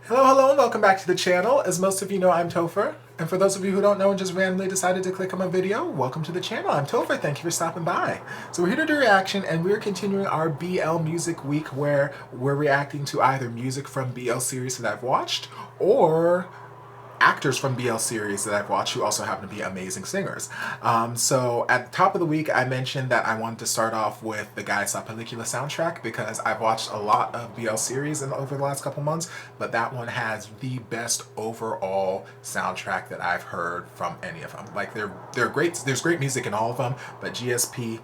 Hello, and welcome back to the channel. As most of you know, I'm Topher. And for those of you who don't know and just randomly decided to click on my video, welcome to the channel. I'm Topher. Thank you for stopping by. So we're here to do reaction, and we're continuing our BL Music Week where we're reacting to either music from BL series that I've watched or actors from BL series that I've watched who also happen to be amazing singers. So at the top of the week, I mentioned that I wanted to start off with the Guy Sa Pelicula soundtrack because I've watched a lot of BL series over the last couple months, but that one has the best overall soundtrack that I've heard from any of them. Like they're great. There's great music in all of them, but GSP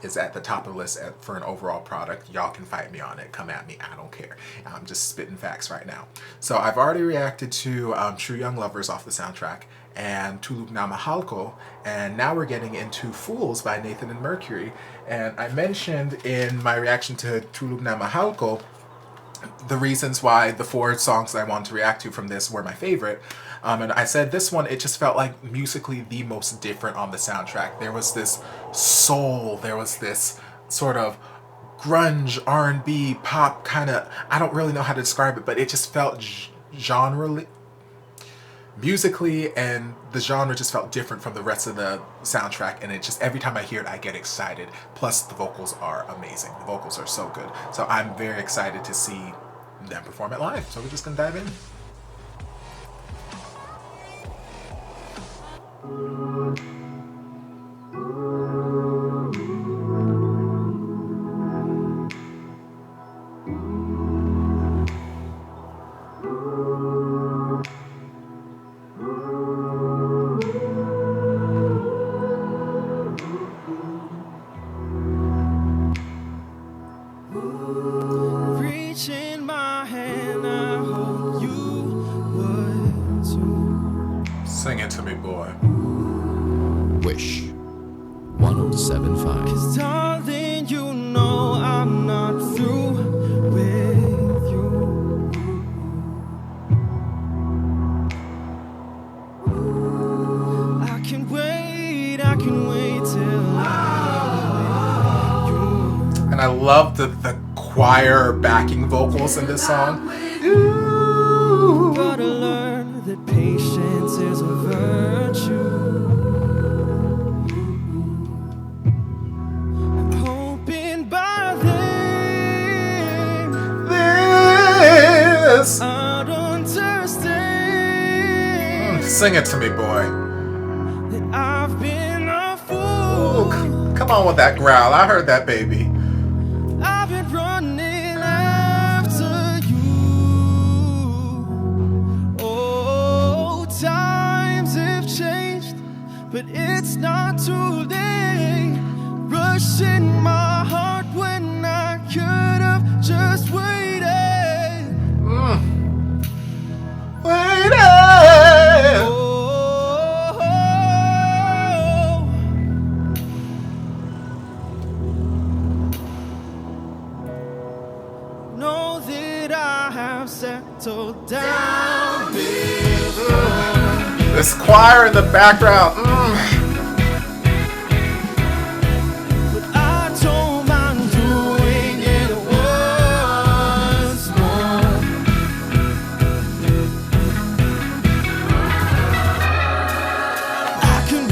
is at the top of the list for an overall product. Y'all can fight me on it. Come at me. I don't care. I'm just spitting facts right now. So I've already reacted to True Young Lovers off the soundtrack and Tulog Na Mahal Ko, and now we're getting into Fools by Nathan and Mercury. And I mentioned in my reaction to Tulog Na Mahal Ko the reasons why the 4 songs that I wanted to react to from this were my favorite. And I said this one, it just felt like musically the most different on the soundtrack. There was this soul, there was this sort of grunge, R&B, pop kind of, I don't really know how to describe it, but it just felt genre musically, and the genre just felt different from the rest of the soundtrack, and it just, every time I hear it, I get excited. Plus, the vocals are amazing. The vocals are so good. So I'm very excited to see them perform it live. So we're just gonna dive in. Reaching my hand, I hope you would too. Sing it to me, boy. Wish 1075. 'Cause darling, you know I'm not through with you. I can wait till And I love the choir backing vocals in this song. you gotta learn that patience is a virtue. I'm hoping by then This. I'd understand Sing it to me, boy. that I've been a Ooh, fool. come on with that growl. I heard that, baby. I've been running after you. Oh, times have changed, but it's not too late. Rushing my heart when I could have just waited. Wait. Oh, know that I have settled down. This choir in the background. But I don't mind doing it once more. I can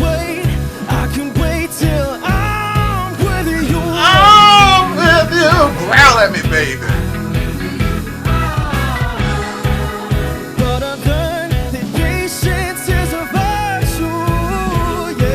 wait till I'm with you. I'm with you. Growl at me, baby. But I've learned that patience is a virtue, yeah.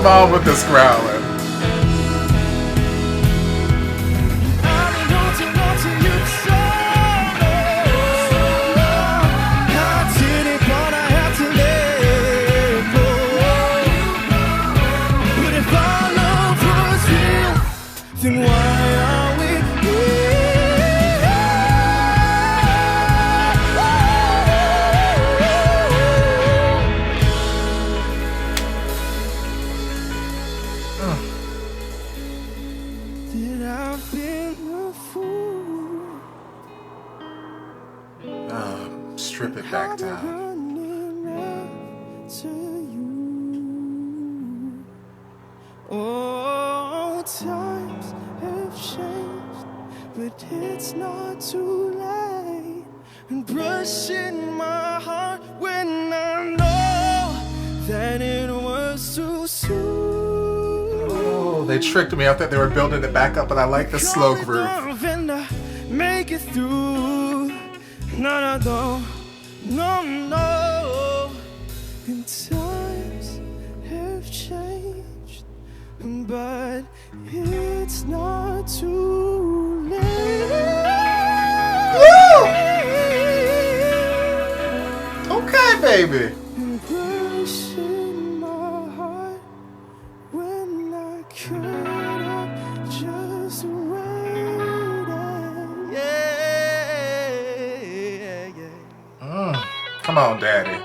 Come on with this growling. Then why are we That I've been a fool. Strip it back down. To you. Oh, times have changed, but it's not too late. And brushing my heart when I know that it was too soon. Oh, they tricked me. I thought they were building it back up, but I like the slow groove. Make it through. No, no. And times have changed, but it's not too late. Woo! Okay, baby. And brushing my heart when I could have just waited. Yeah. Come on, Daddy.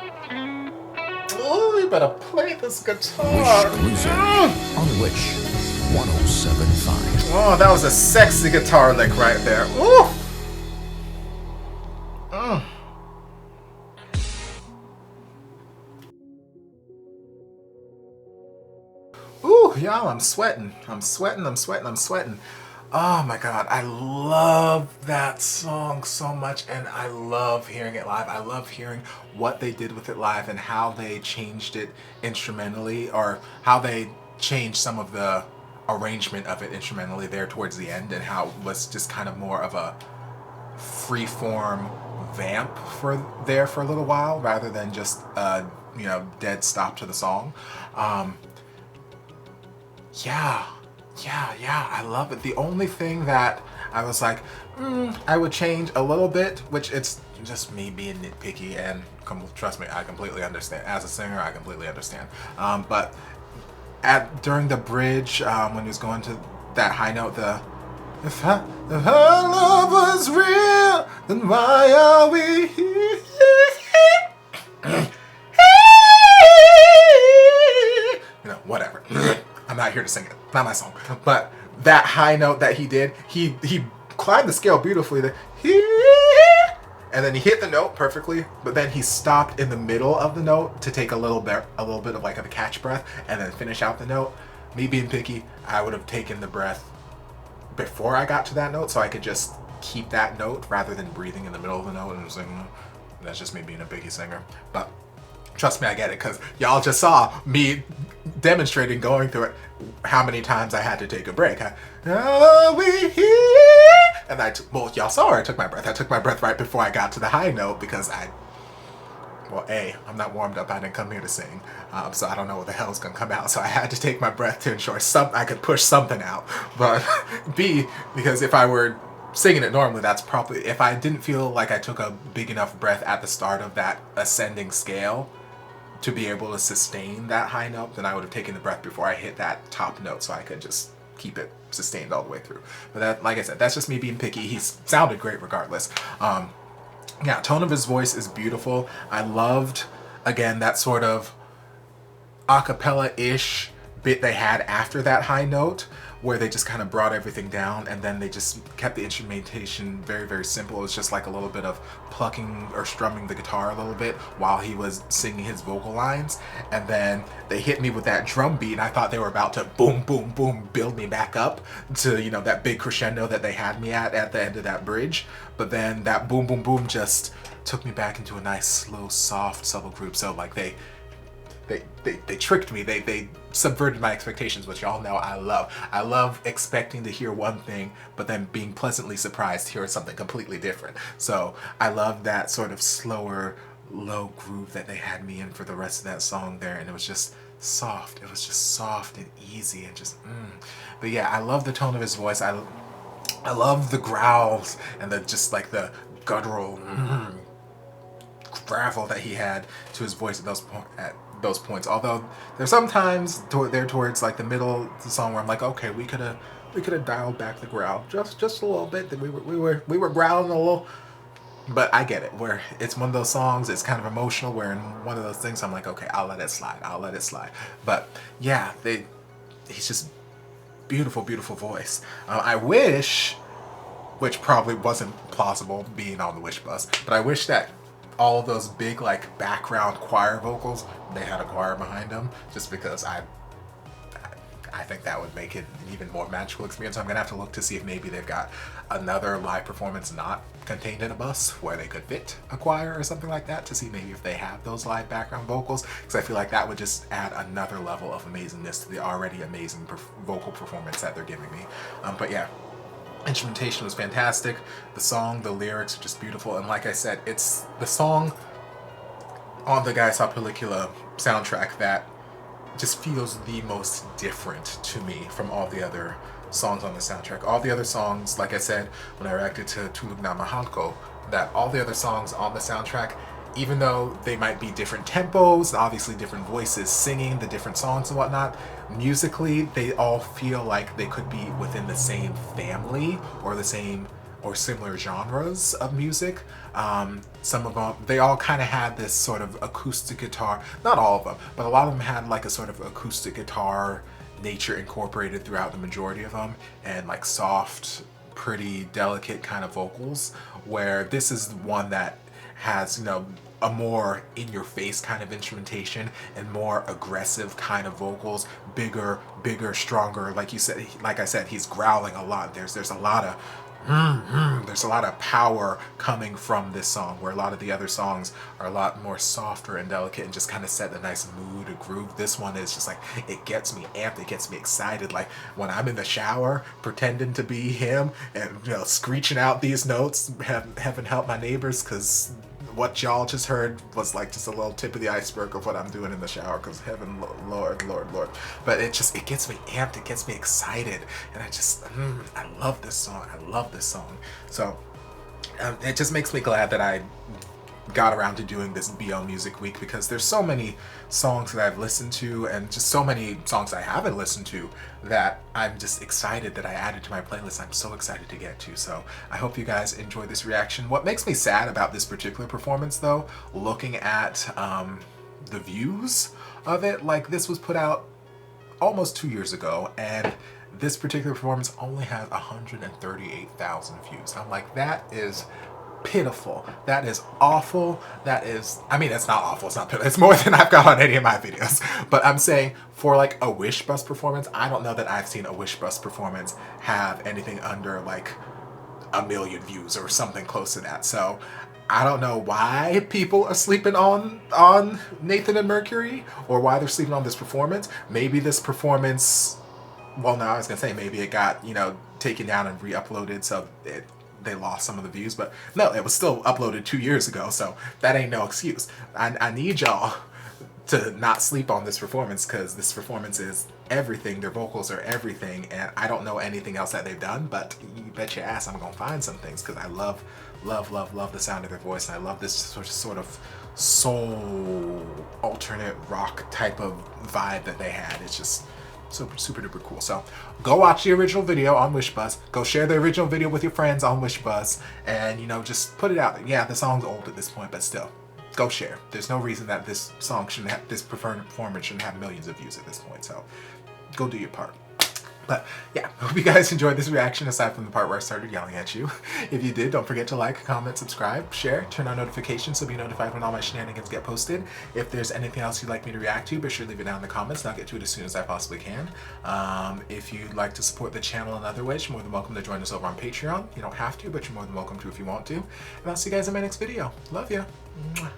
Oh, you better play this guitar. Wish music on Wish 107.5. Oh, that was a sexy guitar lick right there. Ooh. Ooh, y'all, I'm sweating. I'm sweating. Oh my God, I love that song so much, and I love hearing it live. I love hearing what they did with it live and how they changed it instrumentally, or how they changed some of the arrangement of it instrumentally there towards the end, and how it was just kind of more of a free-form vamp for a little while, rather than just dead stop to the song. Yeah, I love it. The only thing that I was like, I would change a little bit, which it's just me being nitpicky, and trust me, I completely understand. As a singer, I completely understand. But during the bridge, when he was going to that high note, if our love was real, then why are we here? Whatever. I'm not here to sing it. Not my song. But that high note that he did, he climbed the scale beautifully. And then he hit the note perfectly, but then he stopped in the middle of the note to take a little bit of like a catch breath and then finish out the note. Me being picky, I would have taken the breath before I got to that note so I could just keep that note rather than breathing in the middle of the note and singing. That's just me being a picky singer. But trust me, I get it, because y'all just saw me demonstrating going through it how many times I had to take a break. And y'all saw where I took my breath. I took my breath right before I got to the high note because I'm not warmed up. I didn't come here to sing, so I don't know what the hell is gonna come out. So I had to take my breath to ensure I could push something out. But B, because if I were singing it normally, that's probably, if I didn't feel like I took a big enough breath at the start of that ascending scale to be able to sustain that high note, then I would have taken the breath before I hit that top note so I could just keep it sustained all the way through. But that, like I said, that's just me being picky. He sounded great regardless. Yeah, tone of his voice is beautiful. I loved, again, that sort of acapella-ish bit they had after that high note, where they just kind of brought everything down, and then they just kept the instrumentation very, very simple. It was just like a little bit of plucking or strumming the guitar a little bit while he was singing his vocal lines, and then they hit me with that drum beat, and I thought they were about to boom, boom, boom, build me back up to, that big crescendo that they had me at the end of that bridge. But then that boom, boom, boom just took me back into a nice, slow, soft, subtle groove. So like they tricked me. They subverted my expectations, which y'all know I love. I love expecting to hear one thing, but then being pleasantly surprised to hear something completely different. So I love that sort of slower, low groove that they had me in for the rest of that song there, and it was just soft. It was just soft and easy and just But yeah, I love the tone of his voice. I love the growls and the just like the guttural gravel that he had to his voice at those points. Although there's sometimes towards like the middle of the song where I'm like, okay, we could have dialed back the growl just a little bit. That we were growling a little. But I get it, where it's one of those songs, it's kind of emotional, where in one of those things I'm like, okay, I'll let it slide. But yeah, he's just beautiful, beautiful voice. I wish, which probably wasn't plausible being on the Wish bus, but I wish that all of those big like background choir vocals, they had a choir behind them, just because I think that would make it an even more magical experience. So I'm gonna have to look to see if maybe they've got another live performance not contained in a bus where they could fit a choir or something like that, to see maybe if they have those live background vocals, because I feel like that would just add another level of amazingness to the already amazing vocal performance that they're giving me. But yeah, instrumentation was fantastic. The song, the lyrics are just beautiful, and like I said, it's the song on the Guy Saw Pellicula soundtrack that just feels the most different to me from all the other songs on the soundtrack. All the other songs, like I said when I reacted to Tulog Na Mahal Ko, that all the other songs on the soundtrack, even though they might be different tempos, obviously different voices singing the different songs and whatnot, musically they all feel like they could be within the same family or the same or similar genres of music. Some of them, they all kind of had this sort of acoustic guitar, not all of them, but a lot of them had like a sort of acoustic guitar nature incorporated throughout the majority of them, and like soft, pretty delicate kind of vocals, where this is one that has, you know, a more in-your-face kind of instrumentation and more aggressive kind of vocals, bigger, stronger. Like you said, like I said, he's growling a lot. There's a lot of there's a lot of power coming from this song, where a lot of the other songs are a lot more softer and delicate and just kind of set a nice mood, a groove. This one is just like, it gets me amped, it gets me excited. Like when I'm in the shower pretending to be him and, you know, screeching out these notes, heaven help my neighbors, because what y'all just heard was like just a little tip of the iceberg of what I'm doing in the shower, because heaven, Lord. But it gets me amped, it gets me excited, and I love this song. So it just makes me glad that I got around to doing this BL Music Week, because there's so many songs that I've listened to and just so many songs I haven't listened to that I'm just excited that I added to my playlist. I'm so excited to get to. So I hope you guys enjoy this reaction. What makes me sad about this particular performance though, looking at the views of it, like this was put out almost 2 years ago, and this particular performance only has 138,000 views. I'm like, that is pitiful. That is awful. That is, I mean, it's not awful, it's not pitiful. It's more than I've got on any of my videos. But I'm saying for like a Wish Bus performance, I don't know that I've seen a Wish Bus performance have anything under like 1 million views or something close to that. So I don't know why people are sleeping on Nathan and Mercury, or why they're sleeping on this performance. Maybe this performance, well, no, I was gonna say maybe it got, you know, taken down and re-uploaded, so they lost some of the views, but no, it was still uploaded 2 years ago, so that ain't no excuse. I need y'all to not sleep on this performance, because this performance is everything. Their vocals are everything, and I don't know anything else that they've done, but you bet your ass I'm gonna find some things, because I love the sound of their voice, and I love this sort of soul alternate rock type of vibe that they had. It's just super duper cool. So go watch the original video on Wish Bus, go share the original video with your friends on Wish Bus, and, you know, just put it out there. Yeah, the song's old at this point, but still, go share. There's no reason that this song shouldn't have, this performance shouldn't have millions of views at this point, so go do your part. But yeah, I hope you guys enjoyed this reaction, aside from the part where I started yelling at you. If you did, don't forget to like, comment, subscribe, share, turn on notifications so be notified when all my shenanigans get posted. If there's anything else you'd like me to react to, be sure to leave it down in the comments, and I'll get to it as soon as I possibly can. If you'd like to support the channel in other ways, you're more than welcome to join us over on Patreon. You don't have to, but you're more than welcome to if you want to. And I'll see you guys in my next video. Love ya. Mwah.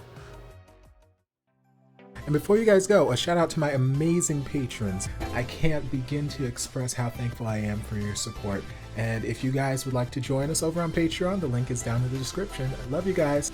And before you guys go, a shout out to my amazing patrons. I can't begin to express how thankful I am for your support. And if you guys would like to join us over on Patreon, the link is down in the description. I love you guys.